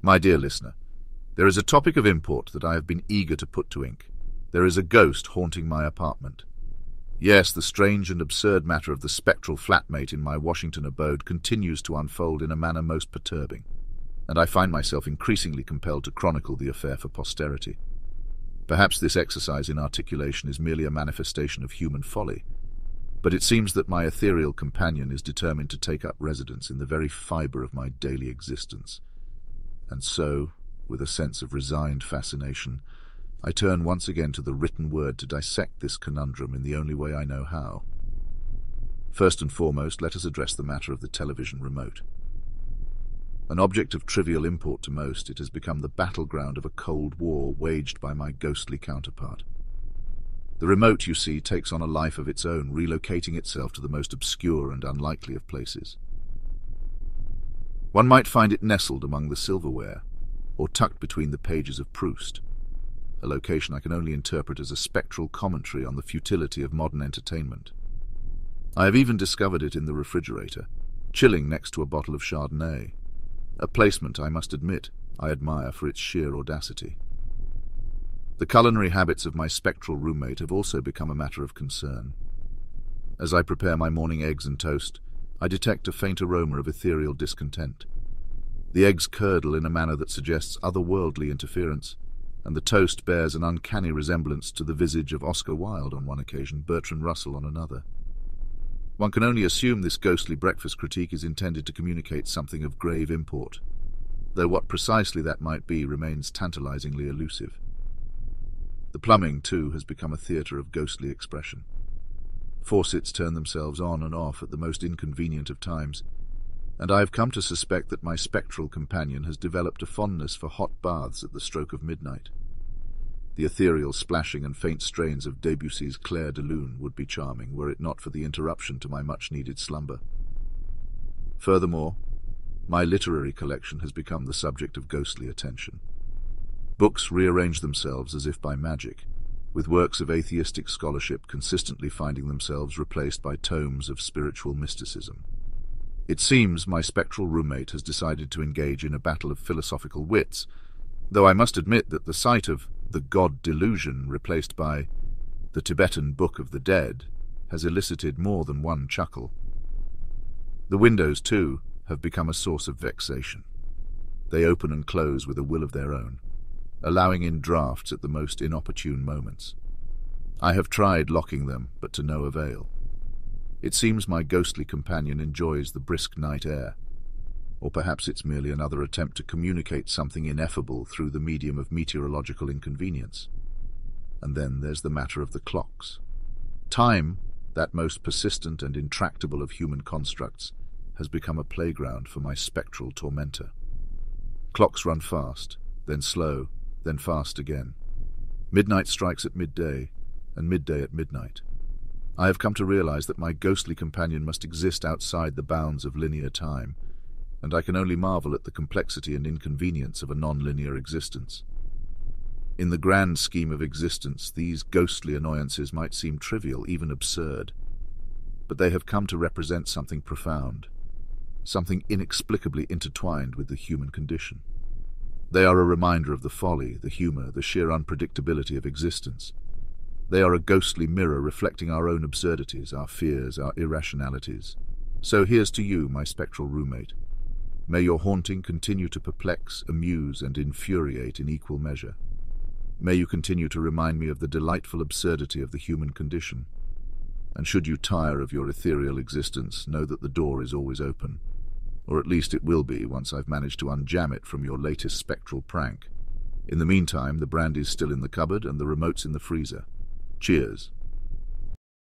My dear listener, there is a topic of import that I have been eager to put to ink. There is a ghost haunting my apartment. Yes, the strange and absurd matter of the spectral flatmate in my Washington abode continues to unfold in a manner most perturbing, and I find myself increasingly compelled to chronicle the affair for posterity. Perhaps this exercise in articulation is merely a manifestation of human folly, but it seems that my ethereal companion is determined to take up residence in the very fibre of my daily existence. And so, with a sense of resigned fascination, I turn once again to the written word to dissect this conundrum in the only way I know how. First and foremost, let us address the matter of the television remote. An object of trivial import to most, it has become the battleground of a cold war waged by my ghostly counterpart. The remote, you see, takes on a life of its own, relocating itself to the most obscure and unlikely of places. One might find it nestled among the silverware, or tucked between the pages of Proust, a location I can only interpret as a spectral commentary on the futility of modern entertainment. I have even discovered it in the refrigerator, chilling next to a bottle of Chardonnay, a placement, I must admit, I admire for its sheer audacity. The culinary habits of my spectral roommate have also become a matter of concern. As I prepare my morning eggs and toast, I detect a faint aroma of ethereal discontent. The eggs curdle in a manner that suggests otherworldly interference, and the toast bears an uncanny resemblance to the visage of Oscar Wilde on one occasion, Bertrand Russell on another. One can only assume this ghostly breakfast critique is intended to communicate something of grave import, though what precisely that might be remains tantalizingly elusive. The plumbing, too, has become a theatre of ghostly expression. Faucets turn themselves on and off at the most inconvenient of times, and I have come to suspect that my spectral companion has developed a fondness for hot baths at the stroke of midnight. The ethereal splashing and faint strains of Debussy's Clair de Lune would be charming were it not for the interruption to my much-needed slumber. Furthermore, my literary collection has become the subject of ghostly attention. Books rearrange themselves as if by magic, with works of atheistic scholarship consistently finding themselves replaced by tomes of spiritual mysticism. It seems my spectral roommate has decided to engage in a battle of philosophical wits, though I must admit that the sight of the God Delusion replaced by the Tibetan Book of the Dead has elicited more than one chuckle. The windows, too, have become a source of vexation. They open and close with a will of their own, allowing in draughts at the most inopportune moments. I have tried locking them, but to no avail. It seems my ghostly companion enjoys the brisk night air, or perhaps it's merely another attempt to communicate something ineffable through the medium of meteorological inconvenience. And then there's the matter of the clocks. Time, that most persistent and intractable of human constructs, has become a playground for my spectral tormentor. Clocks run fast, then slow, then fast again. Midnight strikes at midday, and midday at midnight. I have come to realize that my ghostly companion must exist outside the bounds of linear time, and I can only marvel at the complexity and inconvenience of a non-linear existence. In the grand scheme of existence, these ghostly annoyances might seem trivial, even absurd, but they have come to represent something profound, something inexplicably intertwined with the human condition. They are a reminder of the folly, the humor, the sheer unpredictability of existence. They are a ghostly mirror reflecting our own absurdities, our fears, our irrationalities. So here's to you, my spectral roommate. May your haunting continue to perplex, amuse, and infuriate in equal measure. May you continue to remind me of the delightful absurdity of the human condition. And should you tire of your ethereal existence, know that the door is always open. Or at least it will be once I've managed to unjam it from your latest spectral prank. In the meantime, the brandy's still in the cupboard and the remote's in the freezer. Cheers.